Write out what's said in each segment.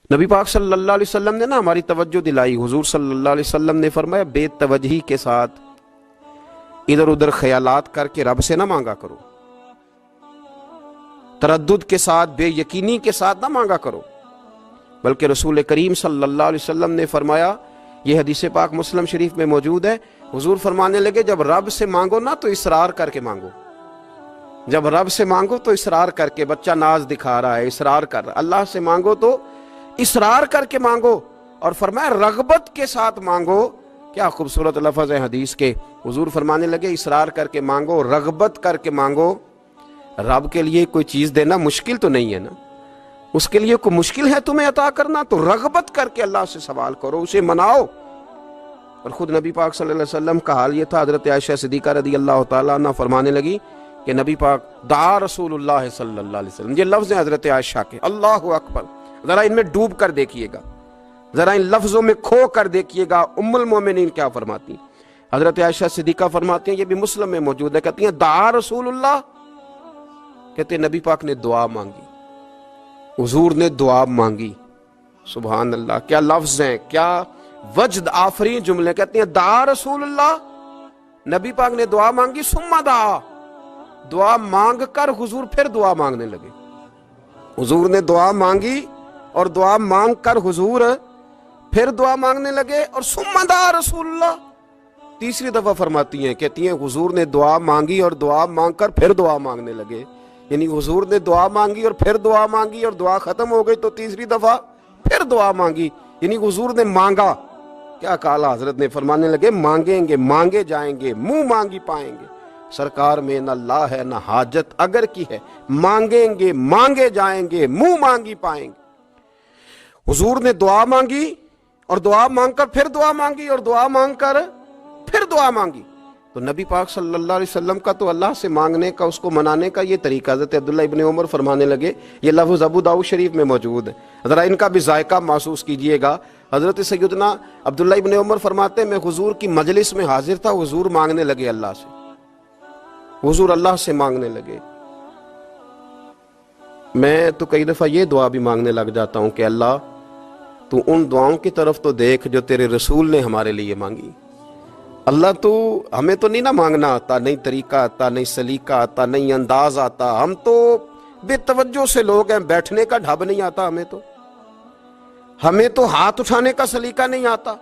نبی پاک صلی اللہ علیہ وسلم نے نا ہماری توجہ دلائی. حضور صلی اللہ علیہ وسلم نے فرمایا بے توجہی کے ساتھ ادھر ادھر خیالات کر کے رب سے نہ مانگا کرو، تردد کے ساتھ بے یقینی کے ساتھ نہ مانگا کرو، بلکہ رسول کریم صلی اللہ علیہ وسلم نے فرمایا، یہ حدیث پاک مسلم شریف میں موجود ہے، حضور فرمانے لگے جب رب سے مانگو نا تو اصرار کر کے مانگو. جب رب سے مانگو تو اصرار کر کے، بچہ ناز دکھا رہا ہے اصرار کر رہا ہے، اللہ سے مانگو تو اصرار کر کے مانگو، اور فرمایا رغبت کے ساتھ مانگو. کیا خوبصورت لفظ ہے حدیث کے. حضور فرمانے لگے اصرار کر کے مانگو، رغبت کر کے مانگو. رب کے لیے کوئی چیز دینا مشکل تو نہیں ہے نا، اس کے لیے کوئی مشکل ہے تمہیں عطا کرنا؟ تو رغبت کر کے اللہ سے سوال کرو، اسے مناؤ. اور خود نبی پاک صلی اللہ علیہ وسلم کا حال یہ تھا. حضرت عائشہ صدیقہ رضی اللہ تعالیٰ عنہ فرمانے لگی کہ نبی پاک دعا رسول اللہ صلی اللہ علیہ وسلم، یہ لفظ ہیں حضرت عائشہ کے. اللہ اکبر، ذرا ان میں ڈوب کر دیکھیے گا، ذرا ان لفظوں میں کھو کر دیکھیے گا ام المومنین کیا فرماتی ہیں. حضرت عائشہ صدیقہ فرماتی ہیں، یہ بھی مسلم میں موجود ہے، کہتی ہیں دعا رسول اللہ، کہتے ہیں نبی پاک نے دعا مانگی، حضور نے دعا مانگی. سبحان اللہ، کیا لفظ ہیں، کیا وجد آفرین جملے. کہتے ہیں دعا رسول اللہ، نبی پاک نے دعا مانگی، ثم دعا، دعا مانگ کر حضور پھر دعا مانگنے لگے. حضور نے دعا مانگی اور دعا مانگ کر حضور پھر دعا مانگنے لگے، اور ثم دعا رسول اللہ. تیسری دفعہ فرماتی ہیں، کہتی ہیں حضور نے دعا مانگی اور دعا مانگ کر پھر دعا مانگنے لگے. یعنی حضور نے دعا مانگی اور پھر دعا مانگی، اور دعا ختم ہو گئی تو تیسری دفعہ پھر دعا مانگی. یعنی حضور نے مانگا. کیا کہا حضرت نے؟ فرمانے لگے مانگیں گے مانگے جائیں گے، منہ مانگی پائیں گے. سرکار میں نہ لا ہے نہ حاجت اگر کی ہے، مانگیں گے مانگے جائیں گے، منہ مانگی پائیں گے. حضور نے دعا مانگی اور دعا مانگ کر پھر دعا مانگی، اور دعا مانگ کر پھر دعا مانگی. تو نبی پاک صلی اللہ علیہ وسلم کا تو اللہ سے مانگنے کا، اس کو منانے کا یہ طریقہ. حضرت عبداللہ ابن عمر فرمانے لگے، یہ لفظ ابو داؤد شریف میں موجود ہے، ذرا ان کا بھی ذائقہ محسوس کیجئے گا. حضرت سیدنا عبداللہ ابن عمر فرماتے ہیں میں حضور کی مجلس میں حاضر تھا، حضور مانگنے لگے اللہ سے، حضور اللہ سے مانگنے لگے. میں تو کئی دفعہ یہ دعا بھی مانگنے لگ جاتا ہوں کہ اللہ تو ان دعاؤں کی طرف تو دیکھ جو تیرے رسول نے ہمارے لیے مانگی. اللہ تو ہمیں تو نہیں نہ مانگنا آتا، نہیں طریقہ آتا، نہیں سلیقہ آتا، نہیں انداز آتا. ہم تو بے توجہ سے لوگ ہیں، بیٹھنے کا ڈھب نہیں آتا ہمیں تو ہاتھ اٹھانے کا سلیقہ نہیں آتا،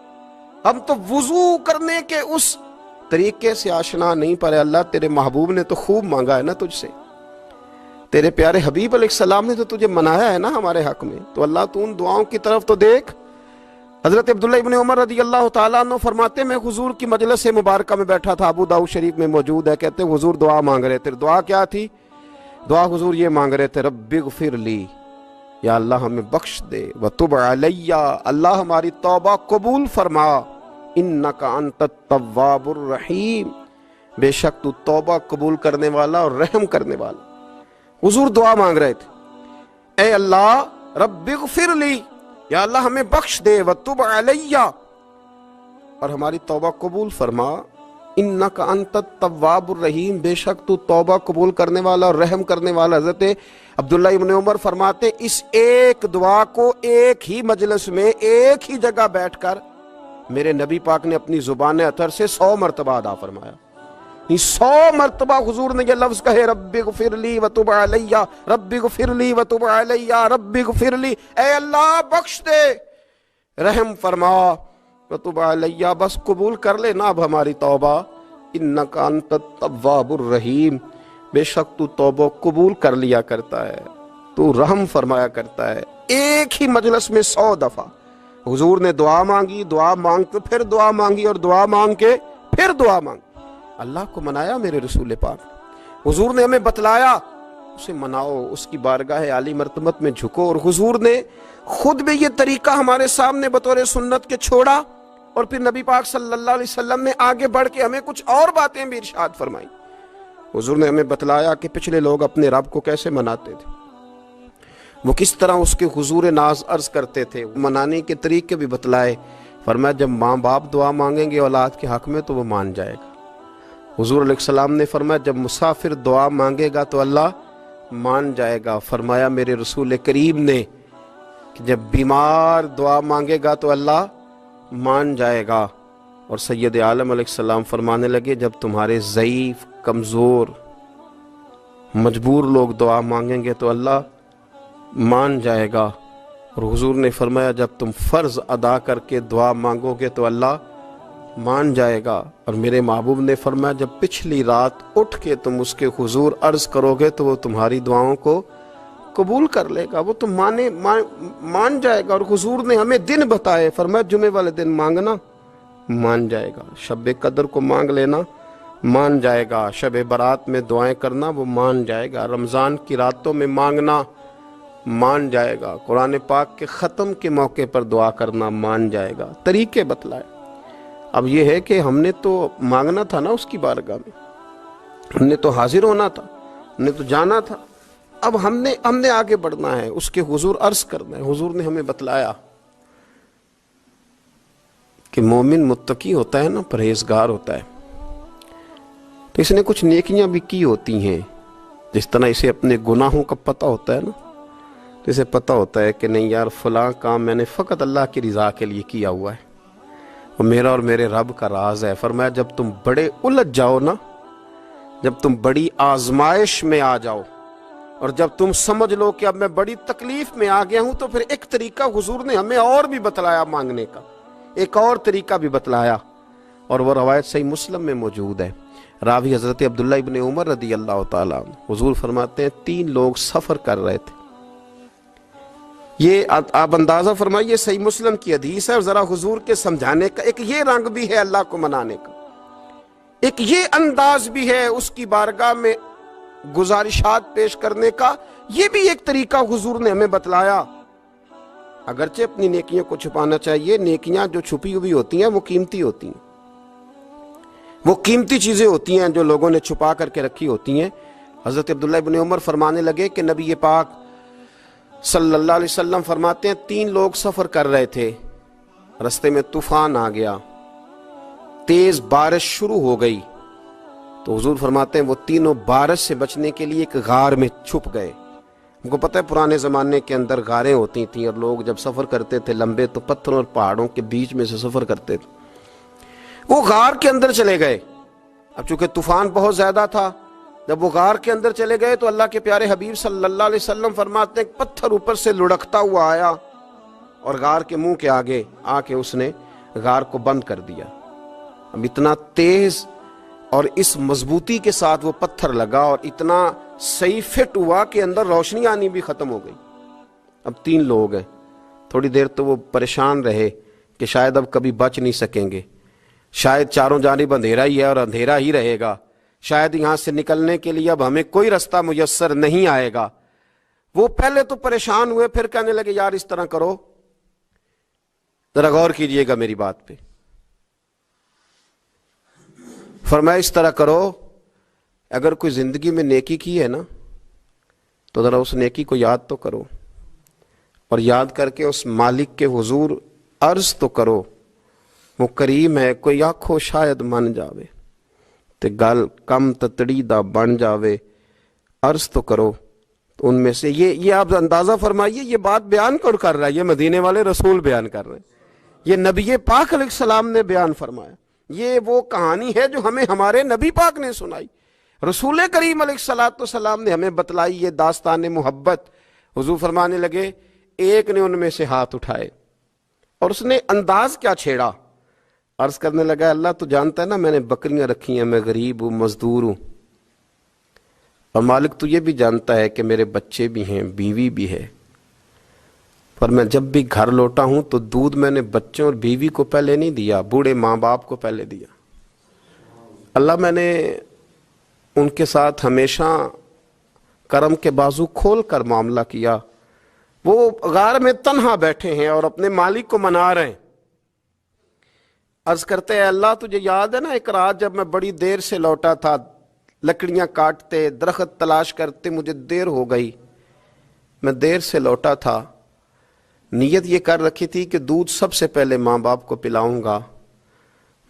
ہم تو وضو کرنے کے اس طریقے سے آشنا نہیں. پر اللہ تیرے محبوب نے تو خوب مانگا ہے نا تجھ سے، تیرے پیارے حبیب علیہ السلام نے تو تجھے منایا ہے نا ہمارے حق میں. تو اللہ تو ان دعاؤں کی طرف تو دیکھ. حضرت عبداللہ ابن عمر رضی اللہ تعالیٰ عنہ فرماتے میں حضور کی مجلس مبارکہ میں بیٹھا تھا، ابو داؤد شریف میں موجود ہے. کہتے ہیں حضور دعا مانگ رہے تھے. دعا کیا تھی؟ دعا حضور یہ مانگ رہے تھے، رب اغفر لی، یا اللہ ہمیں بخش دے، وتب علی، اللہ ہماری توبہ قبول فرما، انک انت التواب الرحیم، بے شک تو توبہ قبول کرنے والا اور رحم کرنے والا. حضور دعا مانگ رہے تھے، اے اللہ رب اغفر لی، یا اللہ ہمیں بخش دے، وتب علی، اور ہماری توبہ قبول فرما، انک انت التواب الرحیم، بے شک تو توبہ قبول کرنے والا اور رحم کرنے والا. حضرت عبداللہ ابن عمر فرماتے اس ایک دعا کو ایک ہی مجلس میں ایک ہی جگہ بیٹھ کر میرے نبی پاک نے اپنی زبان اطہر سے 100 مرتبہ ادا فرمایا. 100 مرتبہ حضور نے یہ لفظ کہے، رب اغفر لی وتب علی، رب اغفر لی وتب علی، رب اغفر لی، اے اللہ بخش دے، رحم فرما، وتب علی، بس قبول کر لے نا اب ہماری توبہ، انک انت التواب الرحیم، بے شک تو توبہ قبول کر لیا کرتا ہے، تو رحم فرمایا کرتا ہے. ایک ہی مجلس میں 100 دفعہ حضور نے دعا مانگی، دعا مانگ کے پھر دعا مانگی، اور دعا مانگ کے پھر دعا مانگی. اللہ کو منایا میرے رسول پاک. حضور نے ہمیں بتلایا اسے مناؤ، اس کی بارگاہ عالی مرتبت میں جھکو. اور حضور نے خود بھی یہ طریقہ ہمارے سامنے بطور سنت کے چھوڑا، اور پھر نبی پاک صلی اللہ علیہ وسلم نے آگے بڑھ کے ہمیں کچھ اور باتیں بھی ارشاد فرمائیں. حضور نے ہمیں بتلایا کہ پچھلے لوگ اپنے رب کو کیسے مناتے تھے، وہ کس طرح اس کے حضور ناز عرض کرتے تھے، منانے کے طریقے بھی بتلائے. فرمایا جب ماں باپ دعا مانگیں گے اولاد کے حق میں تو وہ مان جائے گا. حضور علیہ السلام نے فرمایا جب مسافر دعا مانگے گا تو اللہ مان جائے گا. فرمایا میرے رسول کریم نے کہ جب بیمار دعا مانگے گا تو اللہ مان جائے گا، اور سید عالم علیہ السلام فرمانے لگے جب تمہارے ضعیف، کمزور، مجبور لوگ دعا مانگیں گے تو اللہ مان جائے گا، اور حضور نے فرمایا جب تم فرض ادا کر کے دعا مانگو گے تو اللہ مان جائے گا، اور میرے محبوب نے فرمایا جب پچھلی رات اٹھ کے تم اس کے حضور عرض کرو گے تو وہ تمہاری دعاؤں کو قبول کر لے گا، وہ تم مان جائے گا۔ اور حضور نے ہمیں دن بتائے، فرمایا جمعے والے دن مانگنا مان جائے گا، شب قدر کو مانگ لینا مان جائے گا، شب برات میں دعائیں کرنا وہ مان جائے گا، رمضان کی راتوں میں مانگنا مان جائے گا، قرآن پاک کے ختم کے موقع پر دعا کرنا مان جائے گا۔ طریقے بتلائے۔ اب یہ ہے کہ ہم نے تو مانگنا تھا نا اس کی بارگاہ میں، ہم نے تو حاضر ہونا تھا، ہم نے تو جانا تھا، اب ہم نے آگے بڑھنا ہے، اس کے حضور عرض کرنا ہے۔ حضور نے ہمیں بتلایا کہ مومن متقی ہوتا ہے نا، پرہیزگار ہوتا ہے، تو اس نے کچھ نیکیاں بھی کی ہوتی ہیں، جس طرح اسے اپنے گناہوں کا پتہ ہوتا ہے نا، تو اسے پتہ ہوتا ہے کہ نہیں یار فلاں کام میں نے فقط اللہ کی رضا کے لیے کیا ہوا ہے، وہ میرا اور میرے رب کا راز ہے۔ فرمایا جب تم بڑے الجھ جاؤ نا، جب تم بڑی آزمائش میں آ جاؤ، اور جب تم سمجھ لو کہ اب میں بڑی تکلیف میں آ گیا ہوں، تو پھر ایک طریقہ حضور نے ہمیں اور بھی بتلایا مانگنے کا، ایک اور طریقہ بھی بتلایا، اور وہ روایت صحیح مسلم میں موجود ہے۔ راوی حضرت عبداللہ ابن عمر رضی اللہ تعالیٰ عنہ، حضور فرماتے ہیں 3 لوگ سفر کر رہے تھے، یہ آپ اندازہ فرمائیے صحیح مسلم کی حدیث ہے، اور ذرا حضور کے سمجھانے کا ایک یہ رنگ بھی ہے اللہ کو منانے کا، ایک یہ انداز بھی ہے اس کی بارگاہ میں گزارشات پیش کرنے کا، یہ بھی ایک طریقہ حضور نے ہمیں بتلایا۔ اگرچہ اپنی نیکیوں کو چھپانا چاہیے، نیکیاں جو چھپی ہوئی ہوتی ہیں وہ قیمتی ہوتی ہیں، وہ قیمتی چیزیں ہوتی ہیں جو لوگوں نے چھپا کر کے رکھی ہوتی ہیں۔ حضرت عبداللہ ابن عمر فرمانے لگے کہ نبی پاک صلی اللہ علیہ وسلم فرماتے ہیں 3 لوگ سفر کر رہے تھے، رستے میں طوفان آ گیا، تیز بارش شروع ہو گئی، تو حضور فرماتے ہیں وہ تینوں بارش سے بچنے کے لیے ایک غار میں چھپ گئے۔ ہم کو پتہ ہے پرانے زمانے کے اندر غاریں ہوتی تھیں، اور لوگ جب سفر کرتے تھے لمبے تو پتھروں اور پہاڑوں کے بیچ میں سے سفر کرتے تھے، وہ غار کے اندر چلے گئے۔ اب چونکہ طوفان بہت زیادہ تھا، جب وہ غار کے اندر چلے گئے تو اللہ کے پیارے حبیب صلی اللہ علیہ وسلم فرماتے ہیں پتھر اوپر سے لڑکتا ہوا آیا اور غار کے منہ کے آگے آ کے اس نے غار کو بند کر دیا۔ اب اتنا تیز اور اس مضبوطی کے ساتھ وہ پتھر لگا، اور اتنا صحیح فٹ ہوا کہ اندر روشنی آنی بھی ختم ہو گئی۔ اب 3 لوگ ہیں، تھوڑی دیر تو وہ پریشان رہے کہ شاید اب کبھی بچ نہیں سکیں گے، شاید چاروں جانب اندھیرا ہی ہے اور اندھیرا ہی رہے گا، شاید یہاں سے نکلنے کے لیے اب ہمیں کوئی رستہ میسر نہیں آئے گا۔ وہ پہلے تو پریشان ہوئے، پھر کہنے لگے یار اس طرح کرو، ذرا غور کیجئے گا میری بات پہ۔ فرمایا اس طرح کرو، اگر کوئی زندگی میں نیکی کی ہے نا تو ذرا اس نیکی کو یاد تو کرو، اور یاد کر کے اس مالک کے حضور عرض تو کرو، وہ کریم ہے، کوئی آنکھو شاید من جاوے تے گل کم تتڑی دا بن جاوے، عرض تو کرو۔ تو ان میں سے یہ آپ اندازہ فرمائیے، یہ بات بیان کون کر رہا ہے؟ یہ مدینے والے رسول بیان کر رہے ہیں، یہ نبی پاک علیہ السلام نے بیان فرمایا، یہ وہ کہانی ہے جو ہمیں ہمارے نبی پاک نے سنائی، رسول کریم علیہ السلام نے ہمیں بتلائی، یہ داستان محبت۔ حضور فرمانے لگے ایک نے ان میں سے ہاتھ اٹھائے، اور اس نے انداز کیا چھیڑا، عرض کرنے لگا اللہ تو جانتا ہے نا میں نے بکریاں رکھی ہیں، میں غریب ہوں، مزدور ہوں، اور مالک تو یہ بھی جانتا ہے کہ میرے بچے بھی ہیں، بیوی بھی ہے، پر میں جب بھی گھر لوٹا ہوں تو دودھ میں نے بچوں اور بیوی کو پہلے نہیں دیا، بوڑھے ماں باپ کو پہلے دیا۔ اللہ میں نے ان کے ساتھ ہمیشہ کرم کے بازو کھول کر معاملہ کیا، وہ غار میں تنہا بیٹھے ہیں اور اپنے مالک کو منا رہے ہیں۔ عرض کرتے ہیں اللہ تجھے یاد ہے نا ایک رات جب میں بڑی دیر سے لوٹا تھا، لکڑیاں کاٹتے، درخت تلاش کرتے، مجھے دیر ہو گئی، میں دیر سے لوٹا تھا، نیت یہ کر رکھی تھی کہ دودھ سب سے پہلے ماں باپ کو پلاؤں گا،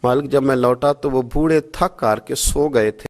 مالک جب میں لوٹا تو وہ بوڑھے تھک کر کے سو گئے تھے۔